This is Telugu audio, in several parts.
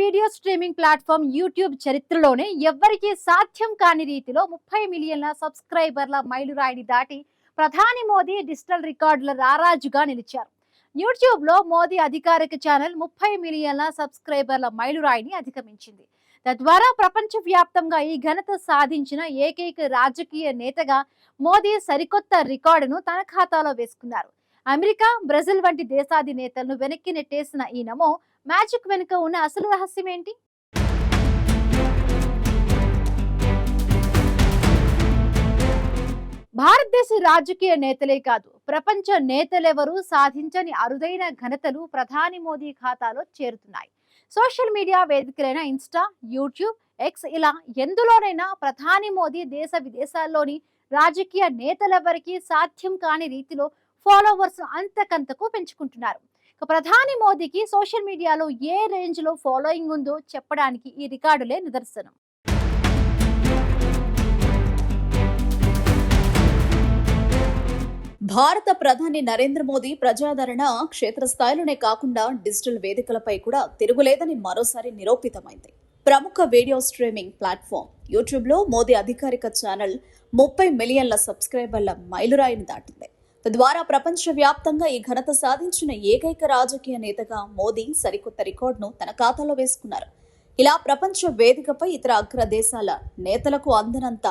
వీడియో స్ట్రీమింగ్ ప్లాట్ఫామ్ యూట్యూబ్ చరిత్రలోనే ఎవ్వరికీ సాధ్యం కాని రీతిలో 30 మిలియన్ల సబ్స్క్రైబర్ల మైలురాయిని దాటి ప్రధాని మోదీ డిజిటల్ రికార్డుల రారాజుగా నిలిచారు. యూట్యూబ్ లో మోదీ అధికారిక ఛానల్ 30 మిలియన్ల సబ్స్క్రైబర్ల మైలురాయిని అధిగమించింది. తద్వారా ప్రపంచవ్యాప్తంగా ఈ ఘనత సాధించిన ఏకైక రాజకీయ నేతగా మోదీ సరికొత్త రికార్డును తన ఖాతాలో వేసుకున్నారు. అమెరికా, బ్రెజిల్ వంటి దేశాధినేతలను వెనక్కి నెట్టేసిన ఈ నమో మ్యాజిక్ వెనుక ఉన్న అసలు రహస్యం ఏంటి? భారతదేశ రాజకీయ నేతలే కాదు, ప్రపంచ నేతలెవరూ సాధించని అరుదైన ఘనతలు ప్రధాని మోదీ ఖాతాలో చేరుతున్నాయి. సోషల్ మీడియా వేదికలైన ఇన్స్టా, యూట్యూబ్, ఎక్స్ ఇలా ఎందులోనైనా ప్రధాని మోదీ దేశ విదేశాల్లోని రాజకీయ నేతలెవరికీ సాధ్యం కాని రీతిలో ఫాలోవర్స్ అంతకంతకు పెంచుకుంటున్నారు. ప్రధాని మోదీకి సోషల్ మీడియాలో ఏ రేంజ్ లో ఫాలోయింగ్ ఉందో చెప్పడానికి ఈ రికార్డులే నిదర్శనం. భారత ప్రధాని నరేంద్ర మోదీ ప్రజాదరణ క్షేత్రస్థాయిలోనే కాకుండా డిజిటల్ వేదికలపై కూడా తిరుగులేదని మరోసారి నిరూపితమైంది. ప్రముఖ వీడియో స్ట్రీమింగ్ ప్లాట్ఫామ్ యూట్యూబ్ లో మోదీ అధికారిక ఛానల్ 30 మిలియన్ల సబ్స్క్రైబర్ల మైలురాయిని దాటింది. తద్వారా ప్రపంచవ్యాప్తంగా ఈ ఘనత సాధించిన ఏకైక రాజకీయ నేతగా మోదీ సరికొత్త రికార్డును తన ఖాతాలో వేసుకున్నారు. ఇలా ప్రపంచ వేదికపై ఇతర అగ్ర దేశాల నేతలకు అందనంత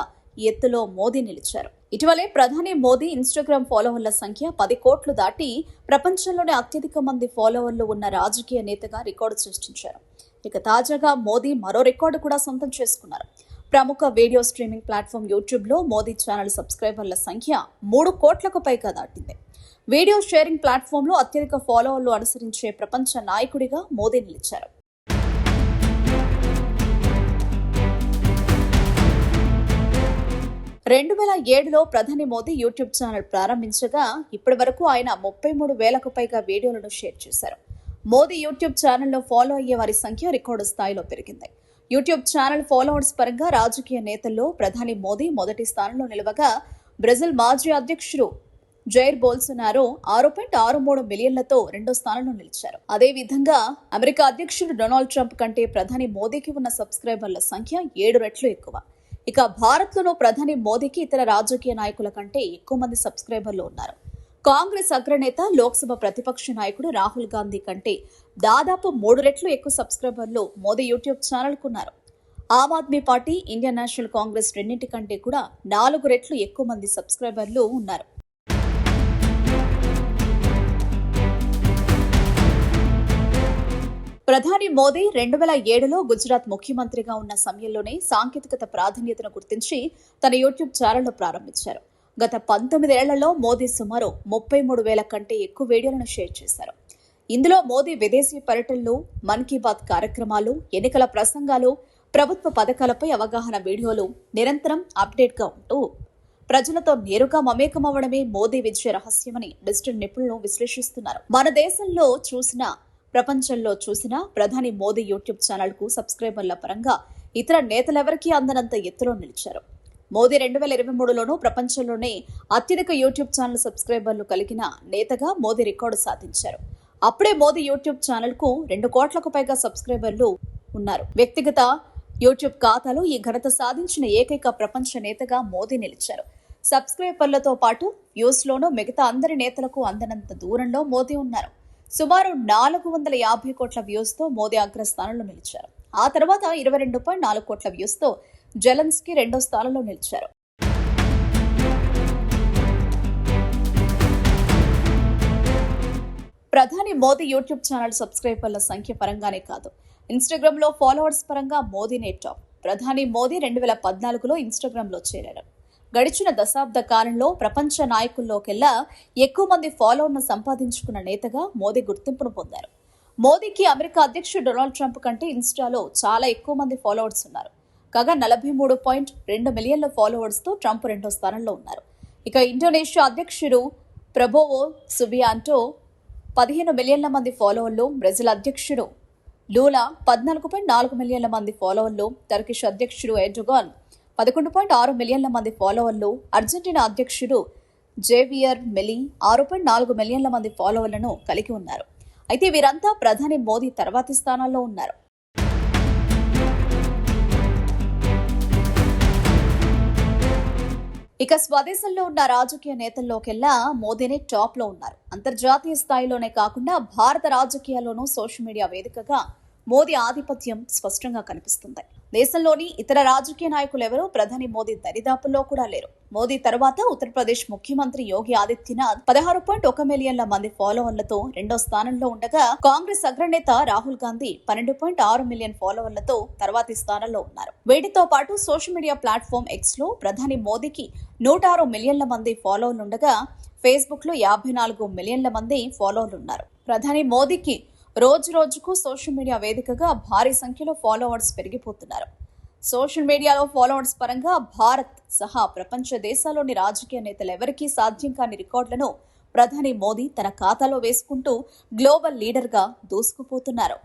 ఎత్తులో మోదీ నిలిచారు. ఇటీవలే ప్రధాని మోదీ ఇన్స్టాగ్రామ్ ఫాలోవర్ల సంఖ్య 10 కోట్లు దాటి ప్రపంచంలోనే అత్యధిక మంది ఫాలోవర్లు ఉన్న రాజకీయ నేతగా రికార్డు సృష్టించారు. ఇక తాజాగా మోదీ మరో రికార్డు కూడా సొంతం చేసుకున్నారు. ప్రముఖ వీడియో స్ట్రీమింగ్ ప్లాట్ఫామ్ యూట్యూబ్ లో మోదీ ఛానల్ సబ్స్క్రైబర్ల సంఖ్య 3 కోట్లకు పైగా దాటింది. వీడియో షేరింగ్ ప్లాట్ఫామ్ లో అత్యధిక ఫాలోవర్లు అనుసరించే ప్రపంచ నాయకుడిగా మోదీ నిలిచారు. రెండు 2007లో ప్రధాని మోదీ యూట్యూబ్ ఛానల్ ప్రారంభించగా ఇప్పటి వరకు ఆయన 33,000కు పైగా వీడియోలను షేర్ చేశారు. మోదీ యూట్యూబ్ ఛానల్లో ఫాలో అయ్యే వారి సంఖ్య రికార్డు స్థాయిలో పెరిగింది. యూట్యూబ్ ఛానల్ ఫాలోవర్స్ పరంగా రాజకీయ నేతల్లో ప్రధాని మోదీ మొదటి స్థానంలో నిలవగా, బ్రెజిల్ మాజీ అధ్యక్షుడు జైర్ బోల్సోనారో 6.63 మిలియన్లతో రెండో స్థానంలో నిలిచారు. అదేవిధంగా అమెరికా అధ్యక్షుడు డొనాల్డ్ ట్రంప్ కంటే ప్రధాని మోదీకి ఉన్న సబ్స్క్రైబర్ల సంఖ్య 7 రెట్లు ఎక్కువ. ఇక భారత్లోనూ ప్రధాని మోదీకి ఇతర రాజకీయ నాయకుల కంటే ఎక్కువ మంది సబ్స్క్రైబర్లు ఉన్నారు. కాంగ్రెస్ అగ్రనేత, లోక్సభ ప్రతిపక్ష నాయకుడు రాహుల్ గాంధీ కంటే దాదాపు 3 రెట్లు ఎక్కువ సబ్స్క్రైబర్లు మోదీ యూట్యూబ్ ఛానల్కు ఉన్నారు. Aam Aadmi Party, Indian National Congress రెండింటి కంటే కూడా 4 రెట్లు ఎక్కువ మంది సబ్స్క్రైబర్లు ఉన్నారు. ప్రధాని మోదీ 2007లో గుజరాత్ ముఖ్యమంత్రిగా ఉన్న సమయంలోనే సాంకేతికత ప్రాధాన్యతను గుర్తించి తన యూట్యూబ్ ఛానల్ను ప్రారంభించారు. గత 19 ఏళ్లలో మోదీ సుమారు 33,000 కంటే ఎక్కువ వీడియోలను షేర్ చేశారు. ఇందులో మోదీ విదేశీ పర్యటనలు, మన్ కీ బాత్ కార్యక్రమాలు, ఎన్నికల ప్రసంగాలు, ప్రభుత్వ పథకాలపై అవగాహన వీడియోలు నిరంతరం అప్డేట్గా ఉంటూ ప్రజలతో నేరుగా మమేకమవ్వడమే మోదీ విజయ రహస్యమని డిజిటల్ నిపుణులు విశ్లేషిస్తున్నారు. మన దేశంలో చూసినా, ప్రపంచంలో చూసినా ప్రధాని మోదీ యూట్యూబ్ ఛానల్కు సబ్స్క్రైబర్ల పరంగా ఇతర నేతలెవరికీ అందనంత ఎత్తులో నిలిచారు. మోదీ 2023లోనూ ప్రపంచంలోనే అత్యధిక యూట్యూబ్ ఛానల్ సబ్స్క్రైబర్లు కలిగిన నేతగా మోదీ రికార్డు సాధించారు. అప్పుడే మోదీ యూట్యూబ్ ఛానల్ కు 2 కోట్లకు పైగా సబ్స్క్రైబర్లు ఉన్నారు. వ్యక్తిగత యూట్యూబ్ ఖాతాలో ఈ ఘనత సాధించిన ఏకైక ప్రపంచ నేతగా మోదీ నిలిచారు. సబ్స్క్రైబర్లతో పాటు వ్యూస్ లోనూ మిగతా అందరి నేతలకు అందనంత దూరంలో మోదీ ఉన్నారు. సుమారు 450 కోట్ల వ్యూస్ తో మోదీ అగ్రస్థానంలో నిలిచారు. ఆ తర్వాత 22.4 కోట్ల వ్యూస్ తో జెలెన్స్కీ రెండో స్థానంలో నిలిచారు. ప్రధాని మోదీ యూట్యూబ్ ఛానల్ సబ్స్క్రైబర్ల సంఖ్య పరంగానే కాదు, ఇన్స్టాగ్రామ్ లో ఫాలోవర్స్ పరంగా మోదీనే టాప్. ప్రధాని మోదీ 2014లో ఇన్స్టాగ్రామ్ లో చేరారు. గడిచిన దశాబ్ద కాలంలో ప్రపంచ నాయకుల్లోకెల్లా ఎక్కువ మంది ఫాలోవర్ను సంపాదించుకున్న నేతగా మోదీ గుర్తింపును పొందారు. మోదీకి అమెరికా అధ్యక్షుడు డొనాల్డ్ ట్రంప్ కంటే ఇన్స్టాలో చాలా ఎక్కువ మంది ఫాలోవర్స్ ఉన్నారు. కాగా 43.2 మిలియన్ల ఫాలోవర్స్ తో ట్రంప్ రెండో స్థానంలో ఉన్నారు. ఇక ఇండోనేషియా అధ్యక్షుడు ప్రబోవో సుబియాంటో 15 మిలియన్ల మంది ఫాలోవర్లు, బ్రెజిల్ అధ్యక్షుడు లూలా 14.4 మిలియన్ల మంది ఫాలోవర్లు, టర్కిష్ అధ్యక్షుడు ఎర్డోగాన్ 11.6 మిలియన్ల మంది ఫాలోవర్లు, అర్జెంటీనా అధ్యక్షుడు జేవియర్ మెలీ 6.4 మిలియన్ల మంది ఫాలోవర్లను కలిగి ఉన్నారు. అయితే వీరంతా ప్రధాని మోదీ తర్వాతి స్థానాల్లో ఉన్నారు. ఇక స్వదేశంలో ఉన్న రాజకీయ నేతల్లోకెల్లా మోదీనే టాప్ లో ఉన్నారు. అంతర్జాతీయ స్థాయిలోనే కాకుండా భారత రాజకీయాల్లోనూ సోషల్ మీడియా వేదికగా మోదీ ఆధిపత్యం స్పష్టంగా కనిపిస్తుంది. దేశంలోని ఇతర రాజకీయ నాయకులెవరూ ప్రధాని మోదీ దరిదాపుల్లో కూడా లేరు. మోదీ తర్వాత ఉత్తరప్రదేశ్ ముఖ్యమంత్రి యోగి ఆదిత్యనాథ్ 16.1 మిలియన్ల మంది ఫాలోవర్లతో రెండో స్థానంలో ఉండగా, కాంగ్రెస్ అగ్రనేత రాహుల్ గాంధీ 12.6 మిలియన్ ఫాలోవర్లతో తర్వాతి స్థానంలో ఉన్నారు. వీటితో పాటు సోషల్ మీడియా ప్లాట్ఫామ్ ఎక్స్ లో ప్రధాని మోదీకి 106 మిలియన్ల మంది ఫాలోవర్లుండగా, ఫేస్బుక్ లో 54 మిలియన్ల మంది ఫాలోవర్లున్నారు. ప్రధాని మోదీకి రోజు రోజుకు సోషల్ మీడియా వేదికగా భారీ సంఖ్యలో ఫాలోవర్స్ పెరిగిపోతున్నారు. సోషల్ మీడియాలో ఫాలోవర్స్ పరంగా భారత్ సహా ప్రపంచ దేశాల్లోని రాజకీయ నేతలెవరికీ సాధ్యం కాని రికార్డులను ప్రధాని మోదీ తన ఖాతాలో వేసుకుంటూ గ్లోబల్ లీడర్గా దూసుకుపోతున్నారు.